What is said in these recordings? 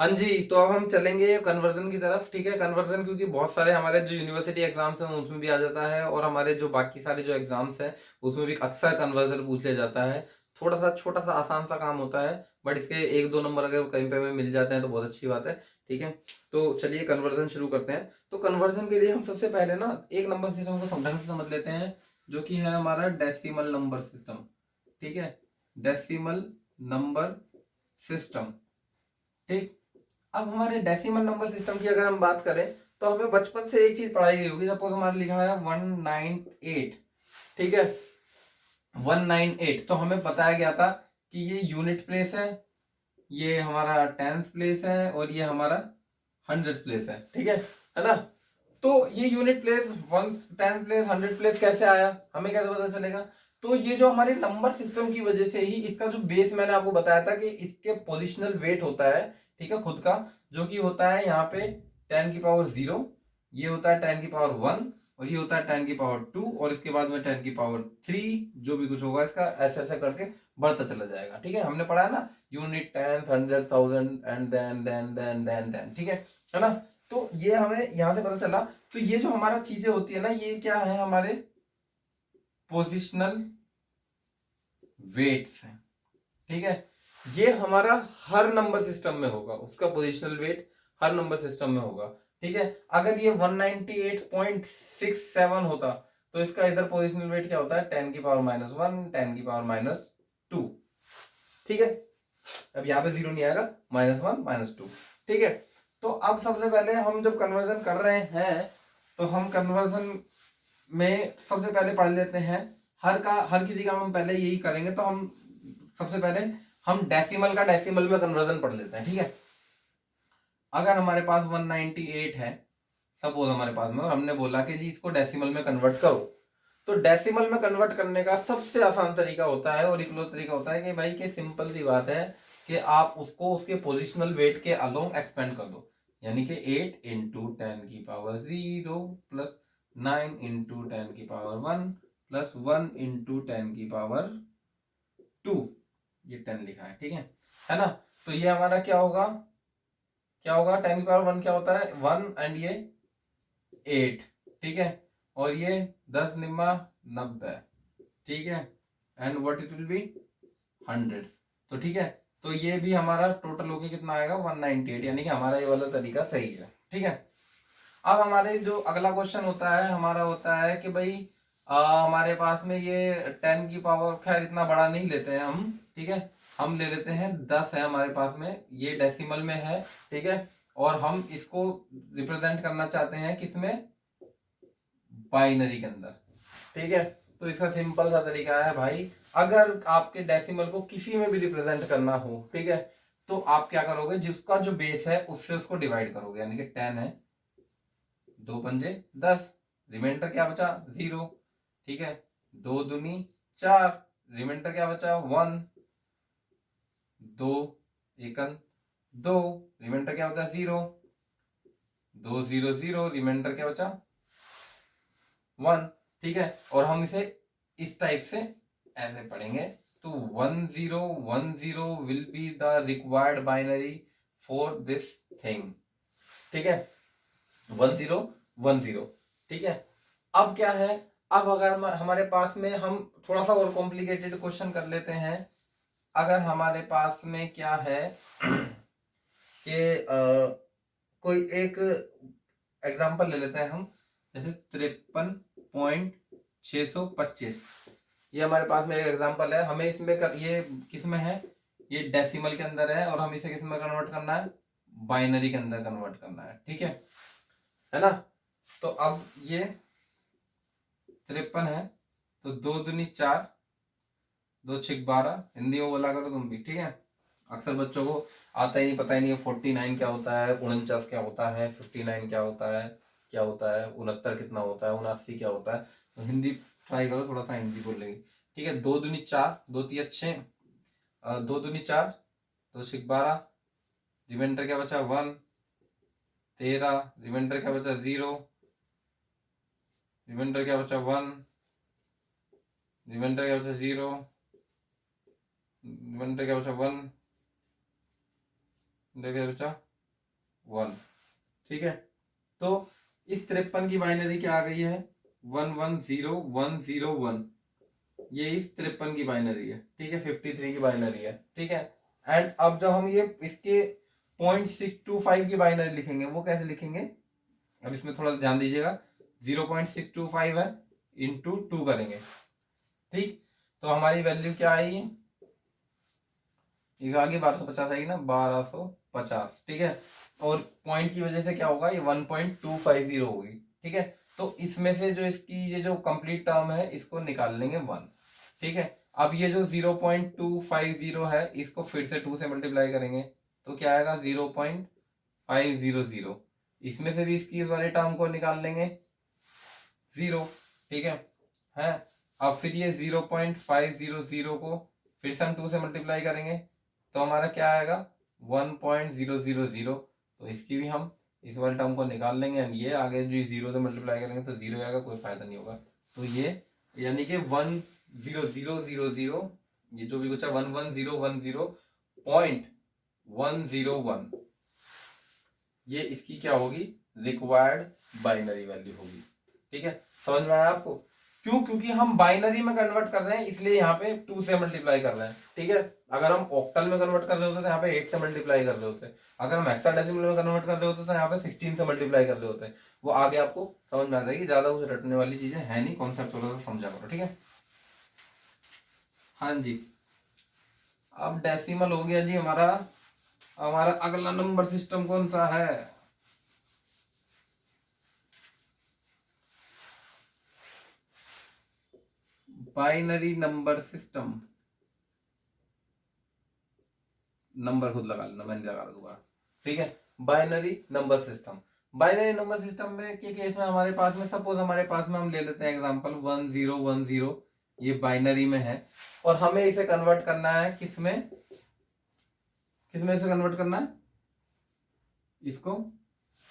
हाँ जी, तो अब हम चलेंगे कन्वर्जन की तरफ। ठीक है, कन्वर्जन क्योंकि बहुत सारे हमारे जो यूनिवर्सिटी एग्जाम्स हैं उसमें भी आ जाता है, और हमारे जो बाकी सारे जो एग्जाम्स हैं उसमें भी अक्सर कन्वर्जन पूछ लिया जाता है। थोड़ा सा छोटा सा आसान सा काम होता है, बट इसके एक दो नंबर अगर कहीं पे हमें मिल जाते हैं तो बहुत अच्छी बात है। ठीक है, तो चलिए कन्वर्जन शुरू करते हैं। तो कन्वर्जन के लिए हम सबसे पहले ना एक नंबर सिस्टम को ढंग से समझ लेते हैं, जो कि है हमारा डेसिमल नंबर सिस्टम। ठीक है, डेसिमल नंबर सिस्टम। ठीक, अब हमारे डेसिमल नंबर सिस्टम की अगर हम बात करें तो हमें बचपन से एक चीज पढ़ाई गई होगी। सपोज हमारे लिखा है 198। ठीक है, 198 तो हमें बताया गया था कि ये यूनिट प्लेस है, ये हमारा टेंथ प्लेस है, और ये हमारा हंड्रेड प्लेस है। ठीक है ना। तो ये unit place, one tenth place, hundred place कैसे आया, हमें कैसे पता चलेगा? तो ये जो हमारे नंबर सिस्टम की वजह से ही इसका जो बेस मैंने आपको बताया था कि इसके पोजिशनल वेट होता है। ठीक है, खुद का, जो कि होता है यहाँ पे 10 की पावर 0, ये होता है 10 की पावर 1, और ये होता है 10 की पावर 2, और इसके बाद में 10 की पावर 3, जो भी कुछ होगा इसका ऐसे ऐसे करके बढ़ता चला जाएगा। ठीक है, हमने पढ़ा है ना, unit, tenth, hundred, thousand, and then. ठीक है ना। तो ये हमें यहां से पता चला। तो ये जो हमारा चीजें होती है ना, ये क्या है, हमारे पोजिशनल वेट्स हैं। ठीक है, ये हमारा हर नंबर सिस्टम में होगा, उसका पोजिशनल वेट हर नंबर सिस्टम में होगा। ठीक है, अगर ये 198.67 होता तो इसका इधर पोजिशनल वेट क्या होता है, 10 की पावर -1, 10 की पावर -2। ठीक है, अब यहाँ पे जीरो नहीं आएगा, -1 -2। ठीक है, तो अब सबसे पहले हम जब कन्वर्जन कर रहे हैं तो हम कन्वर्जन में सबसे पहले पढ़ लेते हैं, हर किसी का हम पहले यही करेंगे। तो हम सबसे पहले हम डेसिमल का डेसिमल में कन्वर्जन पढ़ लेते हैं। ठीक है, अगर हमारे पास 198 है सपोज हमारे पास में, और हमने बोला कि जी इसको डेसिमल में कन्वर्ट करो, तो डेसिमल में कन्वर्ट करने का सबसे आसान तरीका होता है और इकलौता तरीका होता है कि भाई कि सिंपल सी बात है कि आप उसको उसके पोजिशनल वेट के अलोंग एक्सपेंड कर दो। यानी कि 8 × 10 की पावर 0 प्लस 9 × 10 की पावर 1 प्लस 1 × 10 की पावर 2, ये 10 लिखा है। ठीक है ना। तो ये हमारा क्या होगा, 10 की पावर 1 क्या होता है, 1, एंड ये 8। ठीक है, और ये 10×9 = 90। ठीक है, and what it will be 100। तो ठीक है, तो ये भी हमारा टोटल होके कितना आएगा, 198, यानी कि हमारा ये वाला तरीका सही है। ठीक है, अब हमारे जो अगला क्वेश्चन होता है हमारा होता है कि भाई हमारे पास में ये 10 की पावर, खैर इतना बड़ा नहीं लेते हैं हम। ठीक है, हम ले लेते हैं 10 है हमारे पास में, ये डेसिमल में है। ठीक है, और हम इसको रिप्रेजेंट करना चाहते हैं किसमें, बाइनरी के अंदर। ठीक है, तो इसका सिंपल सा तरीका है भाई, अगर आपके डेसिमल को किसी में भी रिप्रेजेंट करना हो, ठीक है, तो आप क्या करोगे, जिसका जो बेस है उससे उसको डिवाइड करोगे। यानी कि 10 है, 2 पंजे 10, रिमाइंडर क्या बचा, 0। ठीक है, 2 दूनी 4, रिमाइंडर क्या बचा, 1। 2 एकन 2, रिमाइंडर क्या बचा, 0। 2 0 0, रिमाइंडर क्या बचा, 1। ठीक है, और हम इसे इस टाइप से ऐसे पढ़ेंगे। तो 1010 will be the required binary for this thing. ठीक है, 1010। ठीक है, अब क्या है, अब अगर हमारे पास में, हम थोड़ा सा और कॉम्प्लिकेटेड क्वेश्चन कर लेते हैं। अगर हमारे पास में क्या है कि कोई एक एग्जांपल ले लेते हैं हम, जैसे 53.625, ये हमारे पास में एक एग्जांपल है। हमें इसमें ये किस में है, ये डेसिमल के अंदर है, और हम इसे किस में कन्वर्ट करना है, बाइनरी के अंदर कन्वर्ट करना है। ठीक है ना। तो अब ये 53 है, तो 2 दूनी 4, 2 6 12, हिंदी में बोला करो तुम भी। ठीक है, अक्सर बच्चों को आता ही नहीं, पता ही नहीं है 49 क्या होता है, 49 क्या होता है, 59 क्या होता है, 69 कितना होता है, 79 क्या होता है। तो हिंदी ट्राई करो, थोड़ा सा हिंदी बोल लेंगे। ठीक है, 2 दूनी 4, 2 3 अच्छे, 2 दूनी 4, 2 6 12, रिमाइंडर क्या बचा, 1। 13, रिमाइंडर क्या बचा, 0। रिमाइंडर क्या बचा, 1। रिमाइंडर क्या बचा, 0। रिमाइंडर क्या बचा, 1। क्या बचा, 1। ठीक है, तो इस 53 की बाइनरी क्या आ गई है 110101। ये इस 53 की बाइनरी है। ठीक है, 53 की बाइनरी है। ठीक है, एंड अब जब हम ये इसके 0.625 की बाइनरी लिखेंगे, वो कैसे लिखेंगे, अब इसमें थोड़ा ध्यान दीजिएगा। 0.625 है, इंटू 2 करेंगे। ठीक, तो हमारी वैल्यू क्या आएगी, ये आगे 1250 आएगी ना, 1250। ठीक है, और पॉइंट की वजह से क्या होगा, ये 1.250 होगी। ठीक है, तो इसमें से जो इसकी ये जो कंप्लीट टर्म है इसको निकाल लेंगे 1। ठीक है, अब ये जो 0.250 है इसको फिर से 2 से मल्टीप्लाई करेंगे तो क्या आएगा 0.500। इसमें से भी इसकी इस वाले टर्म को निकाल लेंगे 0। ठीक है, अब फिर ये 0.500 को फिर से हम 2 से मल्टीप्लाई करेंगे तो हमारा क्या आएगा 1.000। तो इसकी भी हम इस वाले टर्म को निकाल लेंगे एंड ये आगे जो 0 से मल्टीप्लाई करेंगे तो 0 आएगा, कोई फायदा नहीं होगा। तो ये यानी कि 10000, ये जो भी कुछ है 11010.101, ये इसकी क्या होगी, रिक्वायर्ड बाइनरी वैल्यू होगी। ठीक है, समझ में आया आपको, क्यों, क्योंकि हम बाइनरी में कन्वर्ट कर रहे हैं इसलिए यहाँ पे 2 से मल्टीप्लाई कर रहे हैं। ठीक है, अगर हम ऑक्टल में कन्वर्ट कर रहे होते तो यहाँ पे 8 से मल्टीप्लाई कर रहे होते, अगर हम हेक्साडेसिमल में कन्वर्ट कर रहे होते तो यहाँ पे 16 से मल्टीप्लाई कर रहे होते। वो आगे आपको समझ में आ जाएगी, ज्यादा कुछ रटने वाली चीजें है नहीं, कॉन्सेप्ट थोड़ा सा समझा करो। ठीक है, हाँ जी, अब डेसिमल हो गया जी हमारा। हमारा अगला नंबर सिस्टम कौन सा है, बाइनरी नंबर सिस्टम। नंबर खुद लगा लेना, मैंने लगा दूंगा। ठीक है, binary number system. Binary number system में के केस में हमारे पास में सपोज हमारे पास में हम ले लेते हैं एग्जांपल 1010, ये बाइनरी में है और हमें इसे कन्वर्ट करना है किसमें, किसमें इसे कन्वर्ट करना है, इसको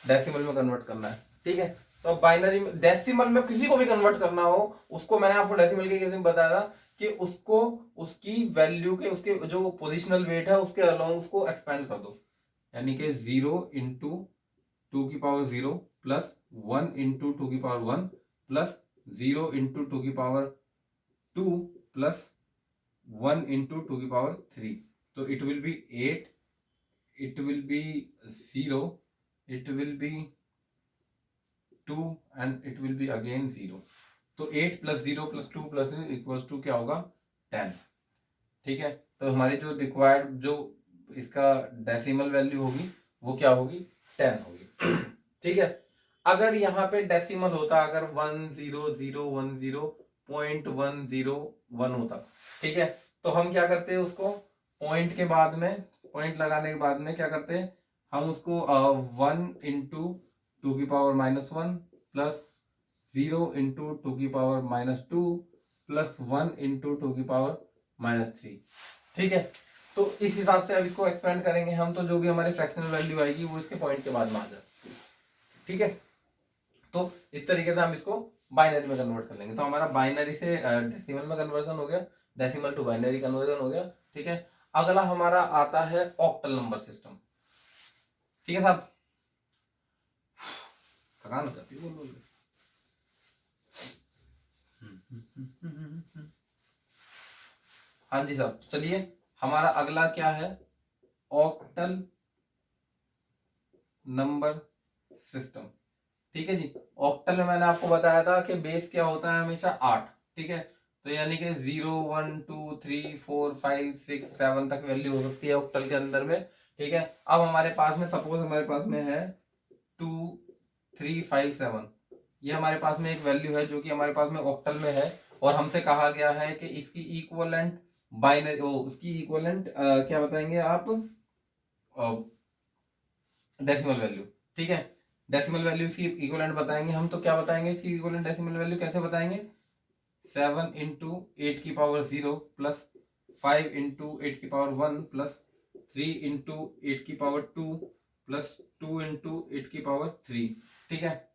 डेसिमल में कन्वर्ट करना है। ठीक है, तो बाइनरी में डेसिमल में किसी को भी कन्वर्ट करना हो उसको, मैंने आपको डेसिमल के केस में बताया था कि उसको उसकी वैल्यू के उसके जो पोजिशनल वेट है उसके अलोंग उसको एक्सपेंड कर दो, यानी कि 0 इंटू 2 की पावर 0 प्लस 1 इंटू 2 की पावर 1 प्लस 0 इंटू 2 की पावर 2 प्लस 1 इंटू 2 की पावर 3। तो it will be 8, it will be 0, it will be 2 and it will be again 0। तो 8 plus 0 plus 2 plus equals to क्या होगा 10। ठीक है, तो हमारी जो रिक्वायर्ड जो इसका डेसिमल वैल्यू होगी वो क्या होगी 10 होगी। ठीक है, अगर यहाँ पे डेसिमल होता, अगर 10010.101 होता, ठीक है, तो हम क्या करते हैं उसको पॉइंट के बाद में, पॉइंट लगाने के बाद में क्या करते हैं हम उसको 1 इंटू 2 की पावर -1 प्लस 0 इंटू 2 की पावर -2 प्लस 1 इंटू 2 की पावर -3। ठीक है, तो इस हिसाब से अब इसको एक्सपेंड करेंगे हम, तो जो भी हमारी फ्रैक्शनल वैल्यू आएगी वो इसके पॉइंट के बाद में आ जाती है। ठीक है, तो इस तरीके से हम इसको बाइनरी में कन्वर्ट कर लेंगे। तो हमारा बाइनरी से डेसिमल में कन्वर्जन हो गया, डेसिमल टू बाइनरी कन्वर्जन हो गया। ठीक है, अगला हमारा आता है ऑक्टल नंबर सिस्टम। ठीक है साहब, थकान हो जाती है बोल बोल के। हाँ जी साहब, चलिए हमारा अगला क्या है, ऑक्टल नंबर सिस्टम। ठीक है जी, ऑक्टल में मैंने आपको बताया था कि बेस क्या होता है हमेशा 8। ठीक है, तो यानी कि 0 1 2 3 4 5 6 7 तक वैल्यू हो सकती है ऑक्टल के अंदर में। ठीक है, अब हमारे पास में सपोज हमारे पास में है 2 3 5 7, ये हमारे पास में एक वैल्यू है जो कि हमारे पास में ऑक्टल में है और हमसे कहा गया है कि इसकी इक्विवेलेंट बाइनरी, उसकी इक्विवेलेंट क्या बताएंगे आप, डेसिमल वैल्यू। ठीक है, डेसिमल वैल्यू इसकी इक्विवेलेंट बताएंगे हम, तो क्या बताएंगे इसकी इक्विवेलेंट डेसिमल वैल्यू कैसे बताएंगे, 7 इंटू 8 की पावर 0 प्लस 5 इंटू 8 की पावर 1 प्लस 3 इंटू 8 की पावर 2 प्लस 2 इंटू 8 की पावर 3। ठीक है,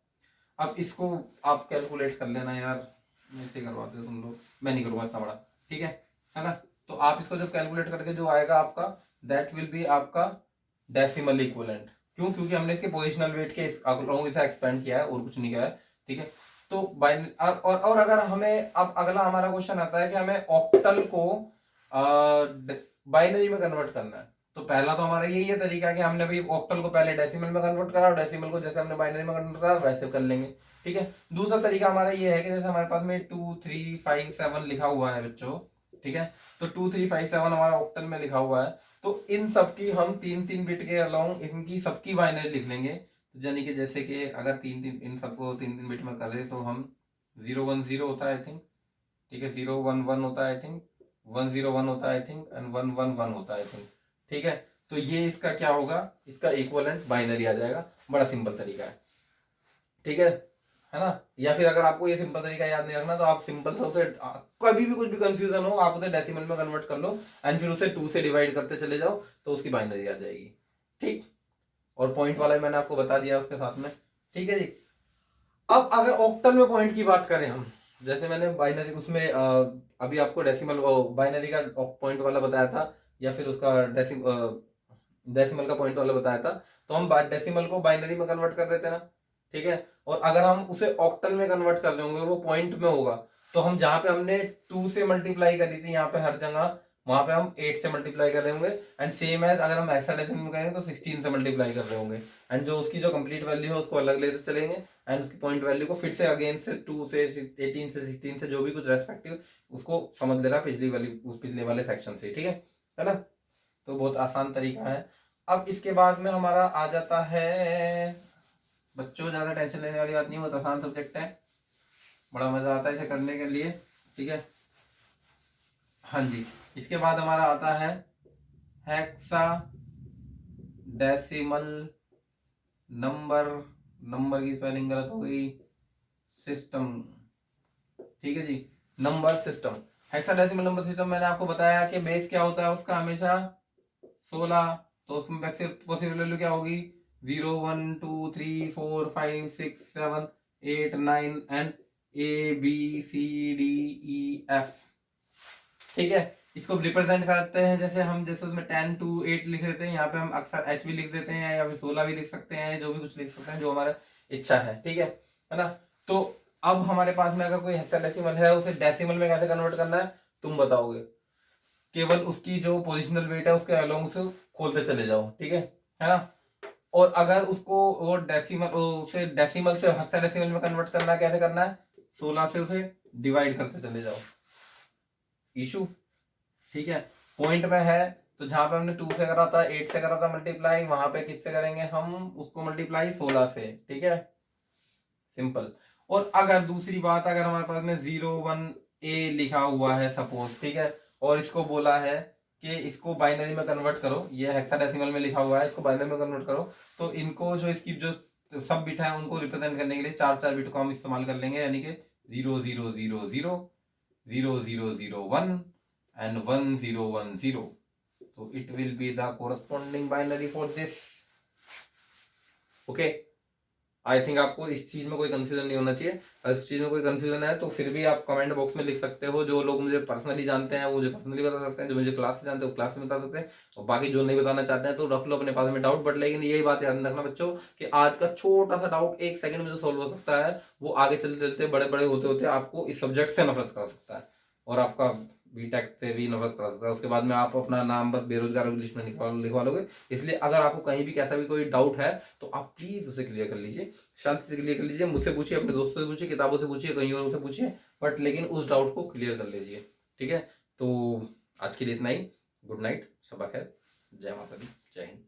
अब इसको आप कैलकुलेट कर लेना यार, ऐसे करवाते हो तुम लोग, मैं नहीं करूंगा इतना बड़ा। ठीक है ना, तो आप इसको जब कैलकुलेट करके जो आएगा आपका, दैट विल बी आपका डेसिमल इक्विवेलेंट। क्यों? क्योंकि हमने इसके पोजिशनल वेट के आंकड़ों के साथ एक्सपेंड किया है और कुछ नहीं किया है, ठीक है। तो और अगर हमें अब अगला हमारा क्वेश्चन आता है कि हमें ऑक्टल को बाइनरी में कन्वर्ट करना है, तो पहला तो हमारा यही है तरीका कि हमने भाई ऑक्टल को पहले डेसिमल में कन्वर्ट करा और डेसिमल को जैसे हमने बाइनरी में कन्वर्ट करा वैसे कर लेंगे, ठीक है। दूसरा तरीका हमारा ये है कि जैसे हमारे पास में 2 3 5 7 लिखा हुआ है बच्चों, ठीक है। तो 2 3 5 7 हमारा ऑक्टल में लिखा हुआ है, तो इन सबकी हम 3 3 बिट के अलाउंग इनकी सबकी बाइनरी लिख लेंगे। तो यानी कि जैसे कि अगर 3 3 इन सबको 3 3 बिट में करें तो हम 0 1 0 होता है आई थिंक, ठीक है, 0 1 1 होता है आई थिंक, 1 0 1 होता है आई थिंक, एंड 1 1 1 होता है आई थिंक, ठीक है। तो ये इसका क्या होगा, इसका इक्विवेलेंट बाइनरी आ जाएगा। बड़ा सिंपल तरीका है, ठीक है ना। या फिर अगर आपको ये सिंपल तरीका याद नहीं रखना तो आप सिंपल से उसे कभी भी कुछ भी कंफ्यूजन हो आप उसे डेसिमल में कन्वर्ट कर लो एंड फिर उसे 2 से डिवाइड करते चले जाओ तो उसकी बाइनरी आ जाएगी, ठीक। और पॉइंट वाला मैंने आपको बता दिया उसके साथ में, ठीक है जी। अब अगर ऑक्टल में पॉइंट की बात करें हम, जैसे मैंने बाइनरी उसमें अभी आपको डेसिमल बाइनरी का पॉइंट वाला बताया था या फिर उसका डेसिमल का पॉइंट वाला बताया था, तो हम डेसिमल को बाइनरी में कन्वर्ट कर देते ना, ठीक है। और अगर हम उसे ऑक्टल में कन्वर्ट कर रहे होंगे और वो पॉइंट में होगा तो हम जहां पे हमने 2 से मल्टीप्लाई करी थी यहाँ पे हर जगह वहां पे हम 8 से मल्टीप्लाई कर रहे होंगे, एंड सेम एज अगर हम हेक्साडेसिमल में करेंगे तो 16 से मल्टीप्लाई कर रहे होंगे, एंड जो उसकी जो कंप्लीट वैल्यू है उसको अलग लेते चलेंगे एंड उसकी पॉइंट वैल्यू को फिर से अगेन से 2 से 18 से 16 से जो भी कुछ रेस्पेक्टिव उसको समझ लेना पिछली वाली पिछले वाले सेक्शन से, ठीक है ना। तो बहुत आसान तरीका है। अब इसके बाद में हमारा आ जाता है बच्चों, ज्यादा टेंशन लेने वाली बात नहीं, बहुत आसान सब्जेक्ट है, बड़ा मजा आता है इसे करने के लिए, ठीक है। हाँ जी, इसके बाद हमारा आता है हेक्सा डेसिमल नंबर, नंबर की स्पेलिंग गलत हो गई, सिस्टम, ठीक है जी, number system. Hexadecimal number system मैंने आपको बताया कि बेस क्या होता है उसका हमेशा 16, तो उसमें पॉसिबल वैल्यू क्या होगी 0 1 2 3 4 5 6 7 8 9 एंड ABCDEF, ठीक है। इसको रिप्रेजेंट करते हैं जैसे हम जैसे उसमें 10 to 8 लिख लेते हैं, यहाँ पे हम अक्सर H भी लिख देते हैं या फिर 16 भी लिख सकते हैं, जो भी कुछ लिख सकते हैं जो हमारा इच्छा है, ठीक है ना। तो अब हमारे पास में अगर कोई हेक्साडेसिमल है उसे डेसिमल में कैसे कन्वर्ट करना है तुम बताओगे, केवल उसकी जो पोजिशनल वेट है उसके अलोंग से खोलते चले जाओ, ठीक है ना। और अगर उसको वो डेसिमल से हेक्साडेसिमल में कन्वर्ट करना है कैसे करना है, 16 से उसे डिवाइड करते चले जाओ, इशू, ठीक है। पॉइंट में है तो जहां पे हमने 2 से करा था 8 से करा था मल्टीप्लाई, वहां पे किससे करेंगे हम उसको मल्टीप्लाई 16 से, ठीक है, सिंपल। और अगर दूसरी बात अगर हमारे पास में 01A लिखा हुआ है सपोज, ठीक है, और इसको बोला है कि इसको बाइनरी में कन्वर्ट करो, ये हेक्साडेसिमल में लिखा हुआ है इसको बाइनरी में कन्वर्ट करो, तो इनको जो इसकी जो सब बिट है उनको रिप्रेजेंट करने के लिए 4 4 बिट को हम इस्तेमाल कर लेंगे, यानी कि 0 0 0 0 0 0 0 1 and 1 0 1 0, so it will be the corresponding binary for this, okay। I think आपको इस चीज में कोई कंफ्यूजन नहीं होना चाहिए, अगर इस चीज में कोई कंफ्यूजन है तो फिर भी आप कमेंट बॉक्स में लिख सकते हो, जो लोग मुझे पर्सनली जानते हैं वो मुझे पर्सनली बता सकते हैं, जो मुझे क्लास से जानते हैं वो क्लास में बता सकते हैं, और बाकी जो नहीं बताना चाहते हैं तो रख लो अपने पास में डाउट। बट लेकिन यही बात याद रखना बच्चों कि आज का छोटा सा डाउट 1 सेकंड में जो सोल्व हो सकता है वो आगे चलते चलते बड़े बड़े होते होते आपको इस सब्जेक्ट से नफरत कर सकता है और आपका बीटेक से भी नफरत करा सकता है, उसके बाद में आप अपना नाम बस बेरोजगार की लिस्ट में लिखवा लोगे। इसलिए अगर आपको कहीं भी कैसा भी कोई डाउट है तो आप प्लीज उसे क्लियर कर लीजिए, शांति से क्लियर कर लीजिए, मुझसे पूछिए, अपने दोस्तों से पूछिए, किताबों से पूछिए, कहीं और से पूछिए, बट लेकिन उस डाउट को क्लियर कर लीजिए, ठीक है। तो आज के लिए इतना ही, गुड नाइट, शबा खैर, जय माता दी, जय हिंद।